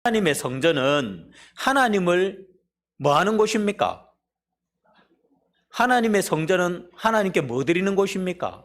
하나님의 성전은 하나님을 뭐 하는 곳입니까? 하나님의 성전은 하나님께 뭐 드리는 곳입니까?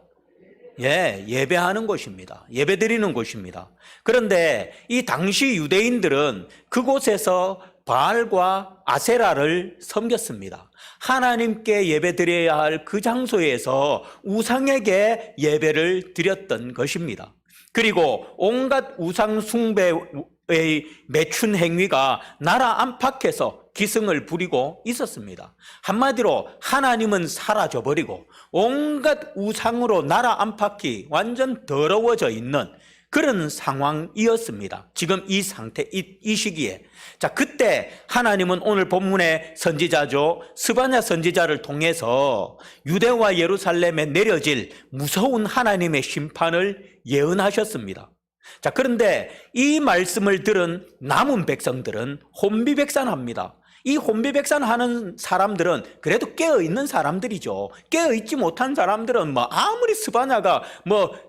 예배하는 곳입니다. 예배 드리는 곳입니다. 그런데 이 당시 유대인들은 그곳에서 바알과 아세라를 섬겼습니다. 하나님께 예배 드려야 할 그 장소에서 우상에게 예배를 드렸던 것입니다. 그리고 온갖 우상 숭배의 매춘 행위가 나라 안팎에서 기승을 부리고 있었습니다. 한마디로 하나님은 사라져버리고 온갖 우상으로 나라 안팎이 완전 더러워져 있는 그런 상황이었습니다. 지금 이 상태, 이 시기에. 자, 그때 하나님은 오늘 본문의 선지자죠. 스바냐 선지자를 통해서 유대와 예루살렘에 내려질 무서운 하나님의 심판을 예언하셨습니다. 자, 그런데 이 말씀을 들은 남은 백성들은 혼비백산합니다. 이 혼비백산하는 사람들은 그래도 깨어있는 사람들이죠. 깨어있지 못한 사람들은 아무리 스바냐가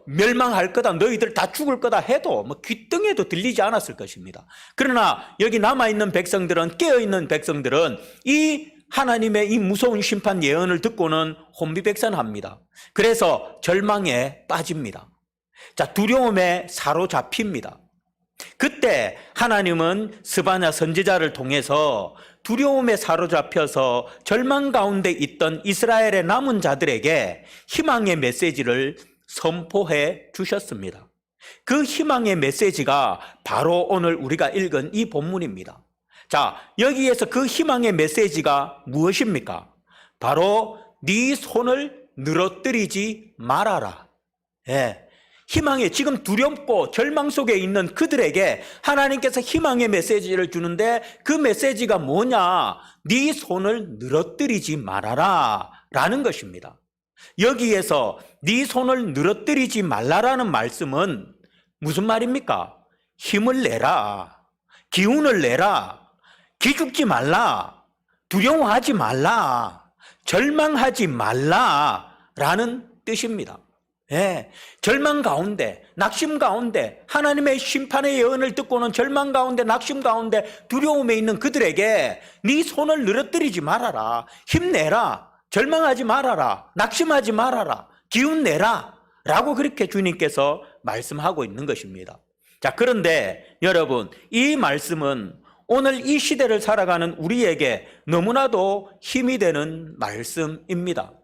멸망할 거다, 너희들 다 죽을 거다 해도 귀등에도 들리지 않았을 것입니다. 그러나 여기 남아있는 백성들은, 깨어있는 백성들은 이 하나님의 이 무서운 심판 예언을 듣고는 혼비백산합니다. 그래서 절망에 빠집니다. 자, 두려움에 사로잡힙니다. 그때 하나님은 스바냐 선지자를 통해서 두려움에 사로잡혀서 절망 가운데 있던 이스라엘의 남은 자들에게 희망의 메시지를 선포해 주셨습니다. 그 희망의 메시지가 바로 오늘 우리가 읽은 이 본문입니다. 자, 여기에서 그 희망의 메시지가 무엇입니까? 바로 네 손을 늘어뜨리지 말아라. 희망에, 지금 두렵고 절망 속에 있는 그들에게 하나님께서 희망의 메시지를 주는데 그 메시지가 뭐냐? 네 손을 늘어뜨리지 말아라 라는 것입니다. 여기에서 네 손을 늘어뜨리지 말라라는 말씀은 무슨 말입니까? 힘을 내라, 기운을 내라, 기죽지 말라, 두려워하지 말라, 절망하지 말라라는 뜻입니다. 절망 가운데, 낙심 가운데, 하나님의 심판의 예언을 듣고는 절망 가운데, 낙심 가운데, 두려움에 있는 그들에게 네 손을 늘어뜨리지 말아라, 힘내라, 절망하지 말아라, 낙심하지 말아라, 기운 내라 라고 그렇게 주님께서 말씀하고 있는 것입니다. 자, 그런데 여러분, 이 말씀은 오늘 이 시대를 살아가는 우리에게 너무나도 힘이 되는 말씀입니다.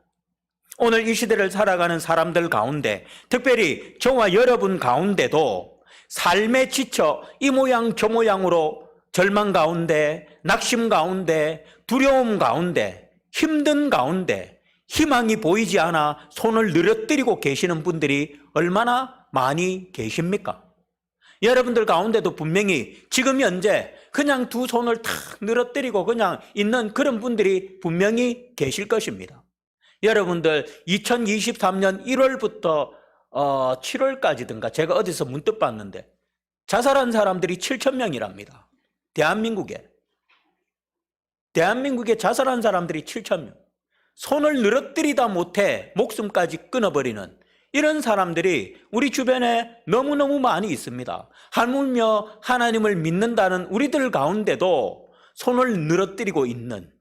오늘 이 시대를 살아가는 사람들 가운데, 특별히 저와 여러분 가운데도 삶에 지쳐 이 모양 저 모양으로 절망 가운데, 낙심 가운데, 두려움 가운데, 힘든 가운데 희망이 보이지 않아 손을 늘어뜨리고 계시는 분들이 얼마나 많이 계십니까? 여러분들 가운데도 분명히 지금 현재 그냥 두 손을 탁 늘어뜨리고 그냥 있는 그런 분들이 분명히 계실 것입니다. 여러분들 2023년 1월부터 7월까지든가 제가 어디서 문득 봤는데 자살한 사람들이 7,000명이랍니다. 대한민국에 자살한 사람들이 7,000명. 손을 늘어뜨리다 못해 목숨까지 끊어버리는 이런 사람들이 우리 주변에 너무너무 많이 있습니다. 하물며 하나님을 믿는다는 우리들 가운데도 손을 늘어뜨리고 있는,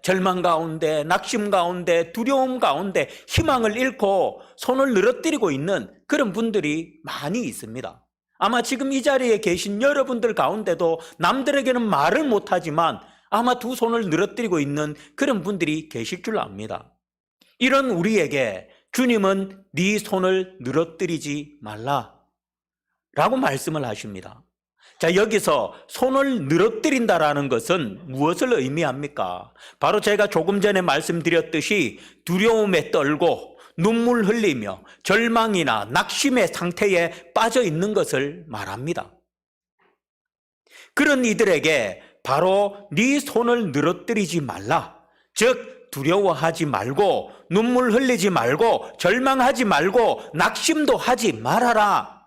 절망 가운데, 낙심 가운데, 두려움 가운데 희망을 잃고 손을 늘어뜨리고 있는 그런 분들이 많이 있습니다. 아마 지금 이 자리에 계신 여러분들 가운데도 남들에게는 말을 못하지만 아마 두 손을 늘어뜨리고 있는 그런 분들이 계실 줄 압니다. 이런 우리에게 주님은 네 손을 늘어뜨리지 말라 라고 말씀을 하십니다. 자, 여기서 손을 늘어뜨린다라는 것은 무엇을 의미합니까? 바로 제가 조금 전에 말씀드렸듯이 두려움에 떨고 눈물 흘리며 절망이나 낙심의 상태에 빠져 있는 것을 말합니다. 그런 이들에게 바로 네 손을 늘어뜨리지 말라, 즉 두려워하지 말고 눈물 흘리지 말고 절망하지 말고 낙심도 하지 말아라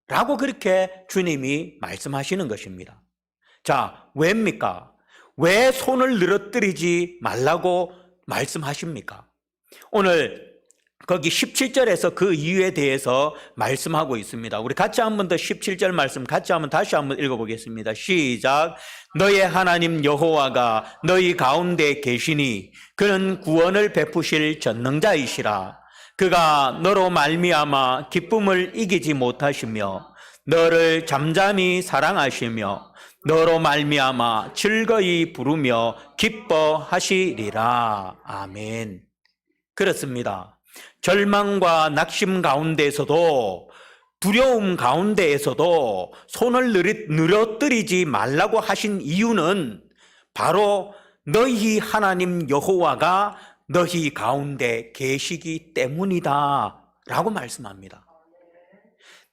라고 그렇게 주님이 말씀하시는 것입니다. 자, 왜입니까? 왜 손을 늘어뜨리지 말라고 말씀하십니까? 오늘 거기 17절에서 그 이유에 대해서 말씀하고 있습니다. 우리 같이 한 번 더 17절 말씀 같이 한번 다시 한번 읽어보겠습니다. 시작. 너의 하나님 여호와가 너희 가운데 계시니 그는 구원을 베푸실 전능자이시라. 그가 너로 말미암아 기쁨을 이기지 못하시며 너를 잠잠히 사랑하시며 너로 말미암아 즐거이 부르며 기뻐하시리라. 아멘. 그렇습니다. 절망과 낙심 가운데에서도 두려움 가운데에서도 손을 늘어뜨리지 말라고 하신 이유는 바로 너희 하나님 여호와가 너희 가운데 계시기 때문이다 라고 말씀합니다.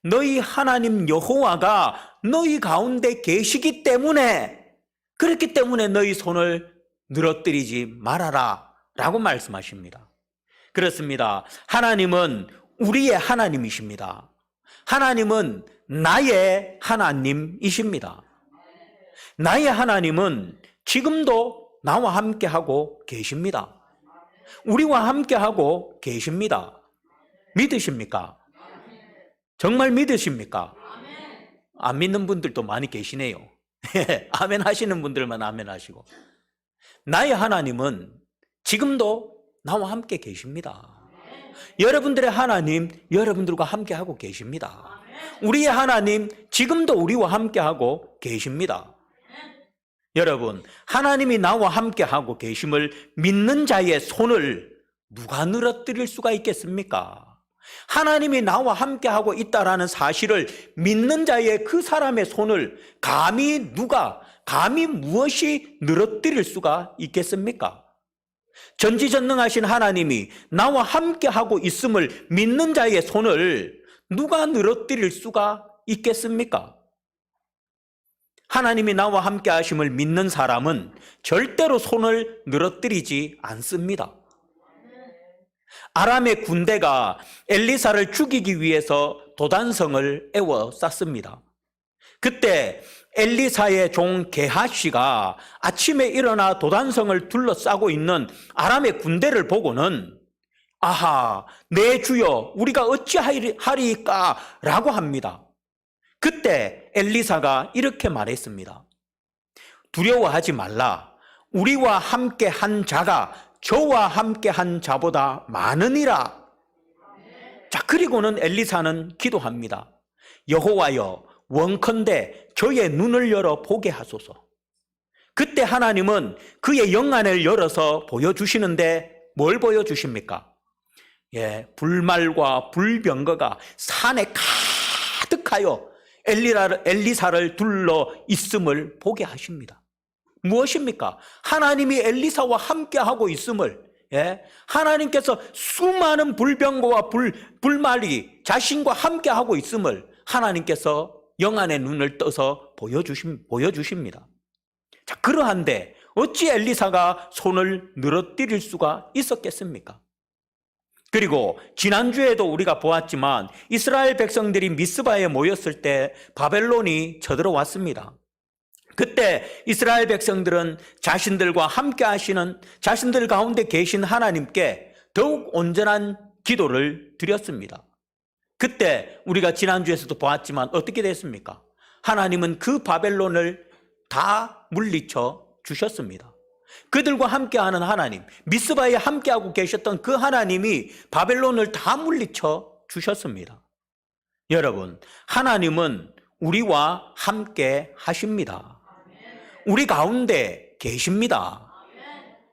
너희 하나님 여호와가 너희 가운데 계시기 때문에, 그렇기 때문에 너희 손을 늘어뜨리지 말아라 라고 말씀하십니다. 그렇습니다. 하나님은 우리의 하나님이십니다. 하나님은 나의 하나님이십니다. 나의 하나님은 지금도 나와 함께하고 계십니다. 우리와 함께하고 계십니다. 믿으십니까? 정말 믿으십니까? 안 믿는 분들도 많이 계시네요. 아멘 하시는 분들만 아멘 하시고. 나의 하나님은 지금도 나와 함께 계십니다. 여러분들의 하나님, 여러분들과 함께하고 계십니다. 우리의 하나님, 지금도 우리와 함께하고 계십니다. 여러분, 하나님이 나와 함께하고 계심을 믿는 자의 손을 누가 늘어뜨릴 수가 있겠습니까? 하나님이 나와 함께하고 있다라는 사실을 믿는 자의 그 사람의 손을 감히 무엇이 늘어뜨릴 수가 있겠습니까? 전지전능하신 하나님이 나와 함께하고 있음을 믿는 자의 손을 누가 늘어뜨릴 수가 있겠습니까? 하나님이 나와 함께 하심을 믿는 사람은 절대로 손을 늘어뜨리지 않습니다. 아람의 군대가 엘리사를 죽이기 위해서 도단성을 에워쌌습니다. 그때 엘리사의 종 게하시가 아침에 일어나 도단성을 둘러싸고 있는 아람의 군대를 보고는 아하, 내 주여, 우리가 어찌하리까? 라고 합니다. 그때 엘리사가 이렇게 말했습니다. 두려워하지 말라. 우리와 함께 한 자가 저와 함께 한 자보다 많으니라. 자, 그리고는 엘리사는 기도합니다. 여호와여, 원컨대 저의 눈을 열어 보게 하소서. 그때 하나님은 그의 영안을 열어서 보여주시는데 뭘 보여주십니까? 불말과 불병거가 산에 가득하여 엘리사를 둘러 있음을 보게 하십니다. 무엇입니까? 하나님이 엘리사와 함께하고 있음을, 하나님께서 수많은 불병거와 불말이 자신과 함께하고 있음을 하나님께서 영안의 눈을 떠서 보여주십니다. 자, 그러한데 어찌 엘리사가 손을 늘어뜨릴 수가 있었겠습니까? 그리고 지난주에도 우리가 보았지만 이스라엘 백성들이 미스바에 모였을 때 바벨론이 쳐들어왔습니다. 그때 이스라엘 백성들은 자신들과 함께 하시는, 자신들 가운데 계신 하나님께 더욱 온전한 기도를 드렸습니다. 그때 우리가 지난주에서도 보았지만 어떻게 됐습니까? 하나님은 그 바벨론을 다 물리쳐 주셨습니다. 그들과 함께하는 하나님, 미스바에 함께하고 계셨던 그 하나님이 바벨론을 다 물리쳐 주셨습니다. 여러분, 하나님은 우리와 함께 하십니다. 우리 가운데 계십니다.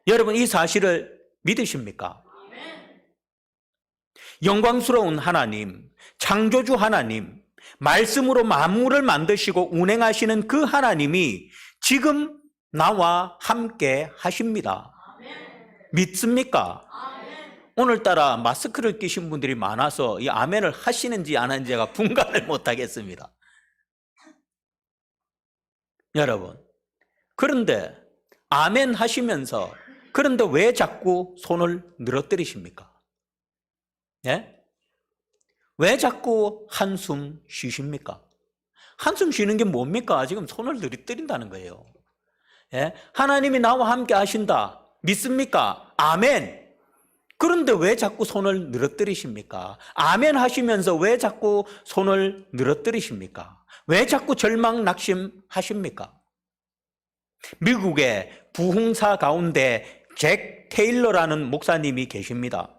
여러분, 이 사실을 믿으십니까? 영광스러운 하나님, 창조주 하나님, 말씀으로 만물을 만드시고 운행하시는 그 하나님이 지금 나와 함께 하십니다. 믿습니까? 오늘따라 마스크를 끼신 분들이 많아서 이 아멘을 하시는지 안 하는지 제가 분간을 못하겠습니다. 여러분, 그런데 아멘 하시면서 그런데 왜 자꾸 손을 늘어뜨리십니까? 왜 자꾸 한숨 쉬십니까? 한숨 쉬는 게 뭡니까? 지금 손을 늘어뜨린다는 거예요. 하나님이 나와 함께 하신다. 믿습니까? 아멘. 그런데 왜 자꾸 손을 늘어뜨리십니까? 아멘 하시면서 왜 자꾸 손을 늘어뜨리십니까? 왜 자꾸 절망 낙심하십니까? 미국의 부흥사 가운데 잭 테일러라는 목사님이 계십니다.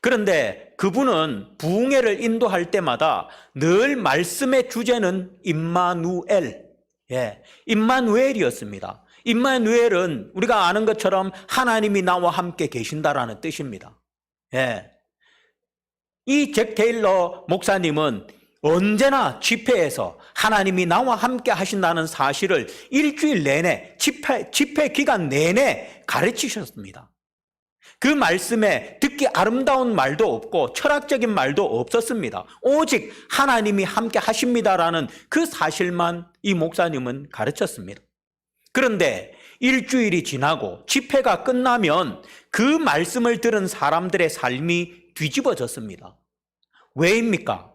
그런데 그분은 부흥회를 인도할 때마다 늘 말씀의 주제는 임마누엘, 임마누엘이었습니다. 임마누엘은 우리가 아는 것처럼 하나님이 나와 함께 계신다라는 뜻입니다. 이 잭 테일러 목사님은 언제나 집회에서 하나님이 나와 함께 하신다는 사실을 일주일 내내 집회 기간 내내 가르치셨습니다. 그 말씀에 듣기 아름다운 말도 없고 철학적인 말도 없었습니다. 오직 하나님이 함께 하십니다라는 그 사실만 이 목사님은 가르쳤습니다. 그런데 일주일이 지나고 집회가 끝나면 그 말씀을 들은 사람들의 삶이 뒤집어졌습니다. 왜입니까?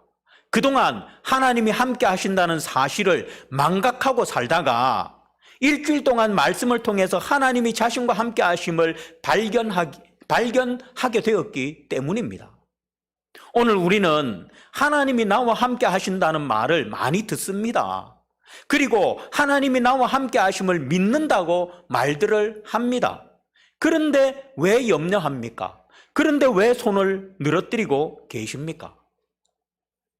그동안 하나님이 함께 하신다는 사실을 망각하고 살다가 일주일 동안 말씀을 통해서 하나님이 자신과 함께 하심을 발견하게 되었기 때문입니다. 오늘 우리는 하나님이 나와 함께 하신다는 말을 많이 듣습니다. 그리고 하나님이 나와 함께 하심을 믿는다고 말들을 합니다. 그런데 왜 염려합니까? 그런데 왜 손을 늘어뜨리고 계십니까?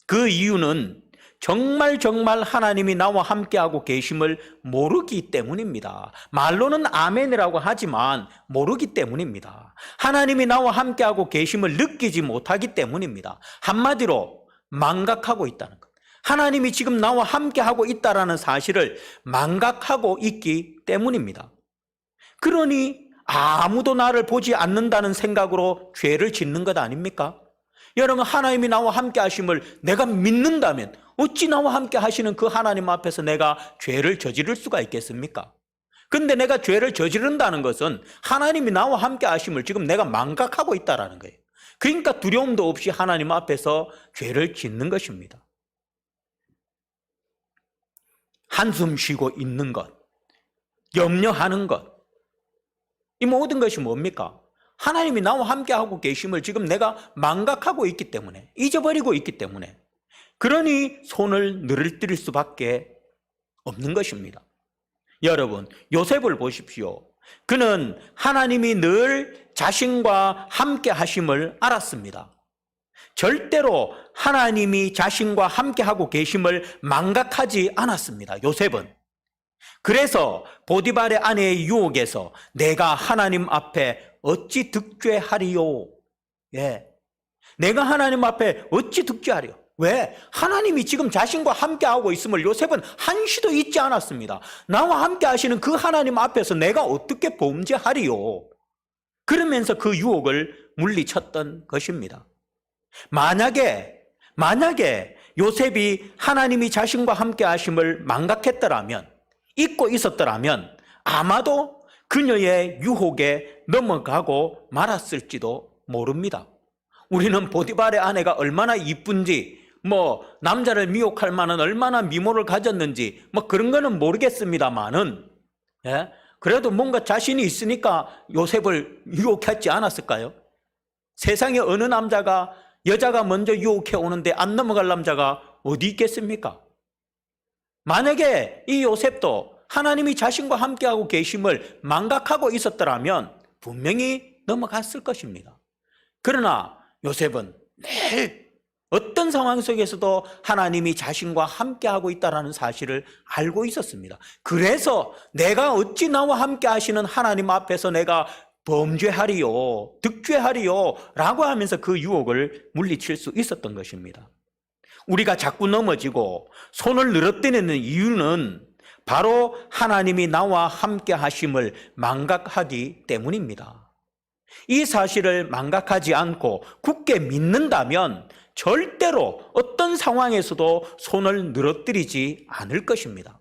그 이유는 정말 하나님이 나와 함께하고 계심을 모르기 때문입니다. 말로는 아멘이라고 하지만 모르기 때문입니다. 하나님이 나와 함께하고 계심을 느끼지 못하기 때문입니다. 한마디로 망각하고 있다는 것. 하나님이 지금 나와 함께하고 있다는 사실을 망각하고 있기 때문입니다. 그러니 아무도 나를 보지 않는다는 생각으로 죄를 짓는 것 아닙니까? 여러분, 하나님이 나와 함께 하심을 내가 믿는다면 어찌 나와 함께 하시는 그 하나님 앞에서 내가 죄를 저지를 수가 있겠습니까? 근데 내가 죄를 저지른다는 것은 하나님이 나와 함께 하심을 지금 내가 망각하고 있다는 거예요. 그러니까 두려움도 없이 하나님 앞에서 죄를 짓는 것입니다. 한숨 쉬고 있는 것, 염려하는 것, 이 모든 것이 뭡니까? 하나님이 나와 함께하고 계심을 지금 내가 망각하고 있기 때문에, 잊어버리고 있기 때문에, 그러니 손을 늘어뜨릴 수밖에 없는 것입니다. 여러분, 요셉을 보십시오. 그는 하나님이 늘 자신과 함께 하심을 알았습니다. 절대로 하나님이 자신과 함께하고 계심을 망각하지 않았습니다. 요셉은. 그래서 보디발의 아내의 유혹에서 내가 하나님 앞에 어찌 득죄하리요? 내가 하나님 앞에 어찌 득죄하리요? 왜? 하나님이 지금 자신과 함께하고 있음을 요셉은 한시도 잊지 않았습니다. 나와 함께 하시는 그 하나님 앞에서 내가 어떻게 범죄하리요? 그러면서 그 유혹을 물리쳤던 것입니다. 만약에 요셉이 하나님이 자신과 함께 하심을 망각했더라면, 잊고 있었더라면 아마도 그녀의 유혹에 넘어가고 말았을지도 모릅니다. 우리는 보디발의 아내가 얼마나 이쁜지, 남자를 미혹할 만한 얼마나 미모를 가졌는지 그런 거는 모르겠습니다만은, 그래도 뭔가 자신이 있으니까 요셉을 유혹했지 않았을까요? 세상에 어느 남자가 여자가 먼저 유혹해 오는데 안 넘어갈 남자가 어디 있겠습니까? 만약에 이 요셉도 하나님이 자신과 함께하고 계심을 망각하고 있었더라면 분명히 넘어갔을 것입니다. 그러나 요셉은 늘 어떤 상황 속에서도 하나님이 자신과 함께하고 있다는 사실을 알고 있었습니다. 그래서 내가 어찌 나와 함께 하시는 하나님 앞에서 내가 범죄하리요, 득죄하리요 라고 하면서 그 유혹을 물리칠 수 있었던 것입니다. 우리가 자꾸 넘어지고 손을 늘어뜨리는 이유는 바로 하나님이 나와 함께 하심을 망각하기 때문입니다. 이 사실을 망각하지 않고 굳게 믿는다면 절대로 어떤 상황에서도 손을 늘어뜨리지 않을 것입니다.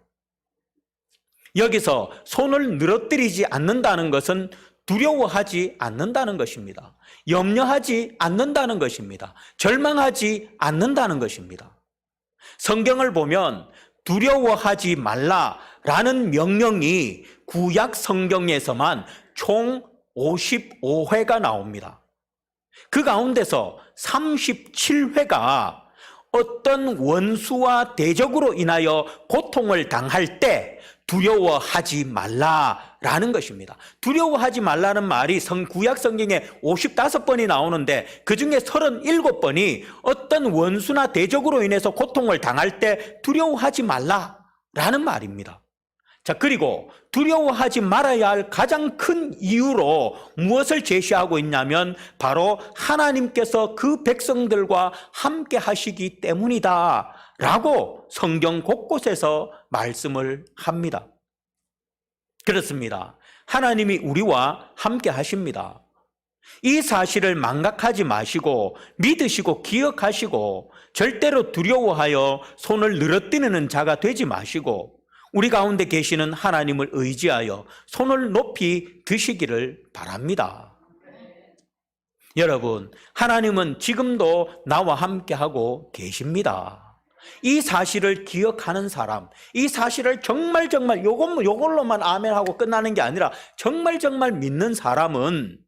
여기서 손을 늘어뜨리지 않는다는 것은 두려워하지 않는다는 것입니다. 염려하지 않는다는 것입니다. 절망하지 않는다는 것입니다. 성경을 보면 두려워하지 말라라는 명령이 구약 성경에서만 총 55회가 나옵니다. 그 가운데서 37회가 어떤 원수와 대적으로 인하여 고통을 당할 때 두려워하지 말라라는 것입니다. 두려워하지 말라는 말이 구약 성경에 55번이 나오는데 그중에 37번이 어떤 원수나 대적으로 인해서 고통을 당할 때 두려워하지 말라라는 말입니다. 자, 그리고 두려워하지 말아야 할 가장 큰 이유로 무엇을 제시하고 있냐면 바로 하나님께서 그 백성들과 함께 하시기 때문이다 라고 성경 곳곳에서 말씀을 합니다. 그렇습니다. 하나님이 우리와 함께 하십니다. 이 사실을 망각하지 마시고 믿으시고 기억하시고 절대로 두려워하여 손을 늘어뜨리는 자가 되지 마시고 우리 가운데 계시는 하나님을 의지하여 손을 높이 드시기를 바랍니다. 여러분, 하나님은 지금도 나와 함께하고 계십니다. 이 사실을 기억하는 사람, 이 사실을 정말 요걸로만 아멘하고 끝나는 게 아니라 정말 믿는 사람은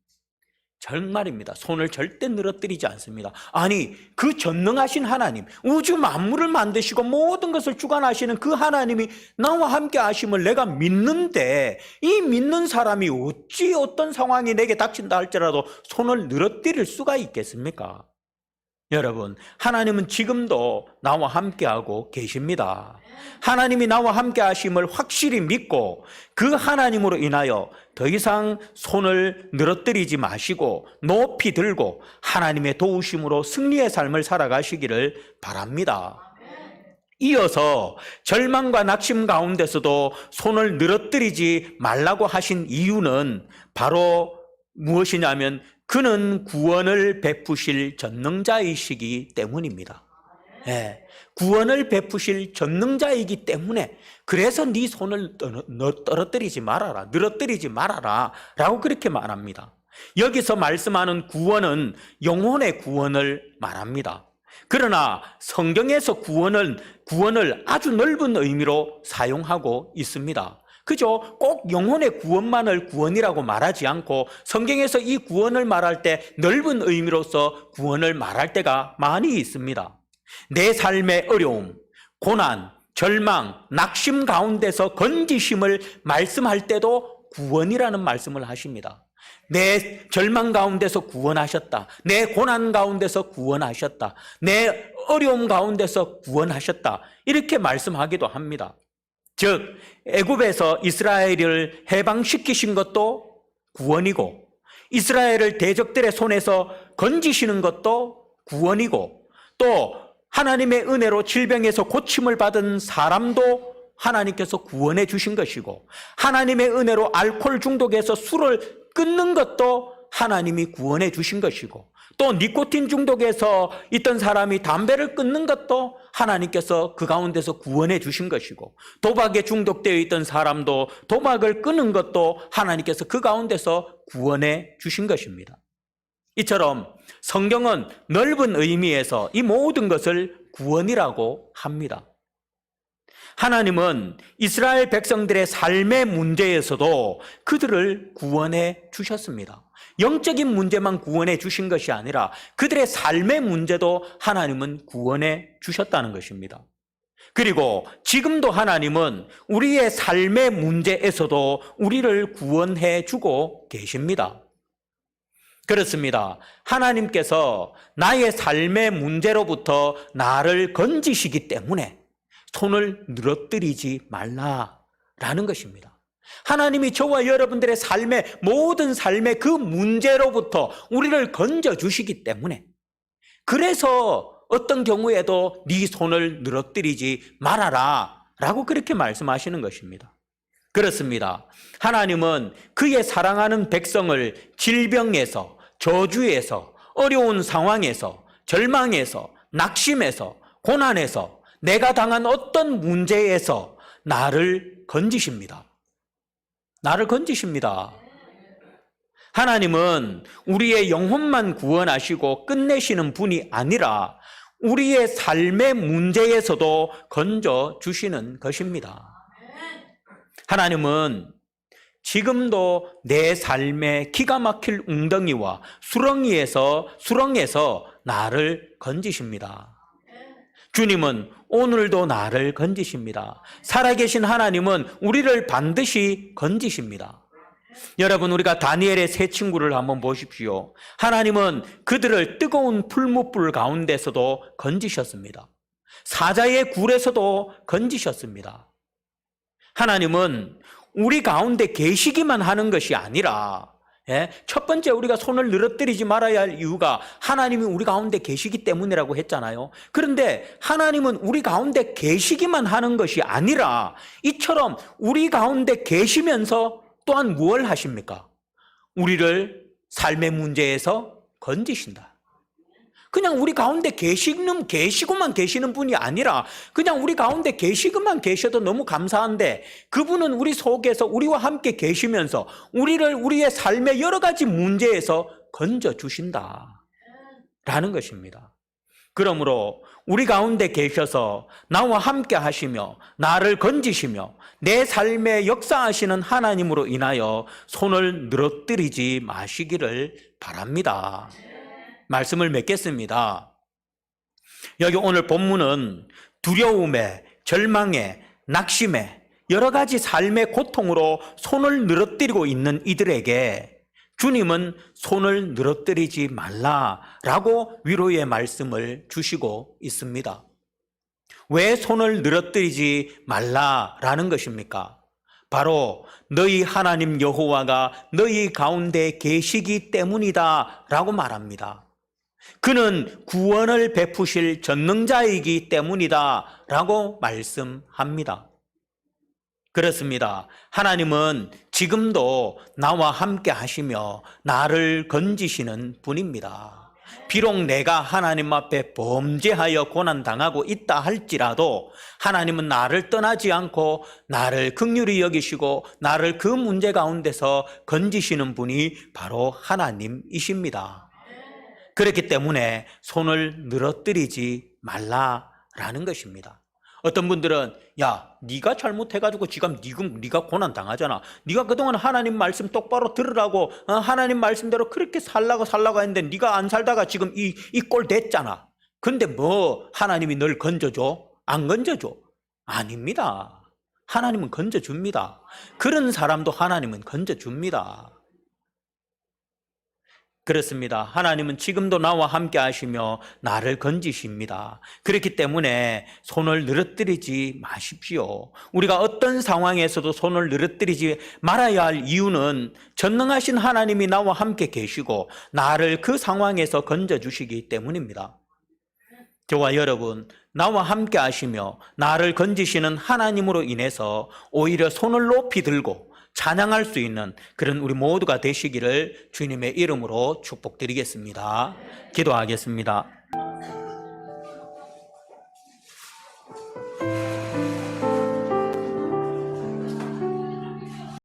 정말입니다. 손을 절대 늘어뜨리지 않습니다. 아니, 그 전능하신 하나님, 우주 만물을 만드시고 모든 것을 주관하시는 그 하나님이 나와 함께 하심을 내가 믿는데 이 믿는 사람이 어찌 어떤 상황이 내게 닥친다 할지라도 손을 늘어뜨릴 수가 있겠습니까? 여러분, 하나님은 지금도 나와 함께하고 계십니다. 하나님이 나와 함께 하심을 확실히 믿고 그 하나님으로 인하여 더 이상 손을 늘어뜨리지 마시고 높이 들고 하나님의 도우심으로 승리의 삶을 살아가시기를 바랍니다. 이어서 절망과 낙심 가운데서도 손을 늘어뜨리지 말라고 하신 이유는 바로 무엇이냐면 그는 구원을 베푸실 전능자이시기 때문입니다. 네, 구원을 베푸실 전능자이기 때문에 그래서 네 손을 떨어뜨리지 말아라, 늘어뜨리지 말아라 라고 그렇게 말합니다. 여기서 말씀하는 구원은 영혼의 구원을 말합니다. 그러나 성경에서 구원을 아주 넓은 의미로 사용하고 있습니다. 그죠? 꼭 영혼의 구원만을 구원이라고 말하지 않고 성경에서 이 구원을 말할 때 넓은 의미로서 구원을 말할 때가 많이 있습니다. 내 삶의 어려움, 고난, 절망, 낙심 가운데서 건지심을 말씀할 때도 구원이라는 말씀을 하십니다. 내 절망 가운데서 구원하셨다. 내 고난 가운데서 구원하셨다. 내 어려움 가운데서 구원하셨다. 이렇게 말씀하기도 합니다. 즉 애굽에서 이스라엘을 해방시키신 것도 구원이고 이스라엘을 대적들의 손에서 건지시는 것도 구원이고 또 하나님의 은혜로 질병에서 고침을 받은 사람도 하나님께서 구원해 주신 것이고 하나님의 은혜로 알코올 중독에서 술을 끊는 것도 하나님이 구원해 주신 것이고 또 니코틴 중독에서 있던 사람이 담배를 끊는 것도 하나님께서 그 가운데서 구원해 주신 것이고 도박에 중독되어 있던 사람도 도박을 끊는 것도 하나님께서 그 가운데서 구원해 주신 것입니다. 이처럼 성경은 넓은 의미에서 이 모든 것을 구원이라고 합니다. 하나님은 이스라엘 백성들의 삶의 문제에서도 그들을 구원해 주셨습니다. 영적인 문제만 구원해 주신 것이 아니라 그들의 삶의 문제도 하나님은 구원해 주셨다는 것입니다. 그리고 지금도 하나님은 우리의 삶의 문제에서도 우리를 구원해 주고 계십니다. 그렇습니다. 하나님께서 나의 삶의 문제로부터 나를 건지시기 때문에 손을 늘어뜨리지 말라라는 것입니다. 하나님이 저와 여러분들의 모든 삶의 그 문제로부터 우리를 건져주시기 때문에 그래서 어떤 경우에도 네 손을 늘어뜨리지 말아라 라고 그렇게 말씀하시는 것입니다. 그렇습니다. 하나님은 그의 사랑하는 백성을 질병에서, 저주에서, 어려운 상황에서, 절망에서, 낙심에서, 고난에서 내가 당한 어떤 문제에서 나를 건지십니다. 나를 건지십니다. 하나님은 우리의 영혼만 구원하시고 끝내시는 분이 아니라 우리의 삶의 문제에서도 건져주시는 것입니다. 하나님은 지금도 내 삶의 기가 막힐 웅덩이와 수렁에서 나를 건지십니다. 주님은 오늘도 나를 건지십니다. 살아계신 하나님은 우리를 반드시 건지십니다. 여러분, 우리가 다니엘의 세 친구를 한번 보십시오. 하나님은 그들을 뜨거운 풀무불 가운데서도 건지셨습니다. 사자의 굴에서도 건지셨습니다. 하나님은 우리 가운데 계시기만 하는 것이 아니라, 첫 번째 우리가 손을 늘어뜨리지 말아야 할 이유가 하나님이 우리 가운데 계시기 때문이라고 했잖아요. 그런데 하나님은 우리 가운데 계시기만 하는 것이 아니라 이처럼 우리 가운데 계시면서 또한 무엇을 하십니까? 우리를 삶의 문제에서 건지신다. 그냥 우리 가운데 계시고만 계시는 분이 아니라 그냥 우리 가운데 계시고만 계셔도 너무 감사한데 그분은 우리 속에서 우리와 함께 계시면서 우리를 우리의 삶의 여러 가지 문제에서 건져주신다 라는 것입니다. 그러므로 우리 가운데 계셔서 나와 함께 하시며 나를 건지시며 내 삶에 역사하시는 하나님으로 인하여 손을 늘어뜨리지 마시기를 바랍니다. 말씀을 맺겠습니다. 여기 오늘 본문은 두려움에, 절망에, 낙심에 여러 가지 삶의 고통으로 손을 늘어뜨리고 있는 이들에게 주님은 손을 늘어뜨리지 말라라고 위로의 말씀을 주시고 있습니다. 왜 손을 늘어뜨리지 말라라는 것입니까? 바로 너희 하나님 여호와가 너희 가운데 계시기 때문이다 라고 말합니다. 그는 구원을 베푸실 전능자이기 때문이다 라고 말씀합니다. 그렇습니다. 하나님은 지금도 나와 함께 하시며 나를 건지시는 분입니다. 비록 내가 하나님 앞에 범죄하여 고난당하고 있다 할지라도 하나님은 나를 떠나지 않고 나를 긍휼히 여기시고 나를 그 문제 가운데서 건지시는 분이 바로 하나님이십니다. 그렇기 때문에 손을 늘어뜨리지 말라라는 것입니다. 어떤 분들은 야, 네가 잘못해가지고 지금 네가 고난당하잖아. 네가 그동안 하나님 말씀 똑바로 들으라고 하나님 말씀대로 그렇게 살라고 했는데 네가 안 살다가 지금 이 꼴 됐잖아. 근데 뭐 하나님이 널 건져줘? 안 건져줘? 아닙니다. 하나님은 건져줍니다. 그런 사람도 하나님은 건져줍니다. 그렇습니다. 하나님은 지금도 나와 함께 하시며 나를 건지십니다. 그렇기 때문에 손을 늘어뜨리지 마십시오. 우리가 어떤 상황에서도 손을 늘어뜨리지 말아야 할 이유는 전능하신 하나님이 나와 함께 계시고 나를 그 상황에서 건져주시기 때문입니다. 저와 여러분, 나와 함께 하시며 나를 건지시는 하나님으로 인해서 오히려 손을 높이 들고 찬양할 수 있는 그런 우리 모두가 되시기를 주님의 이름으로 축복드리겠습니다. 기도하겠습니다.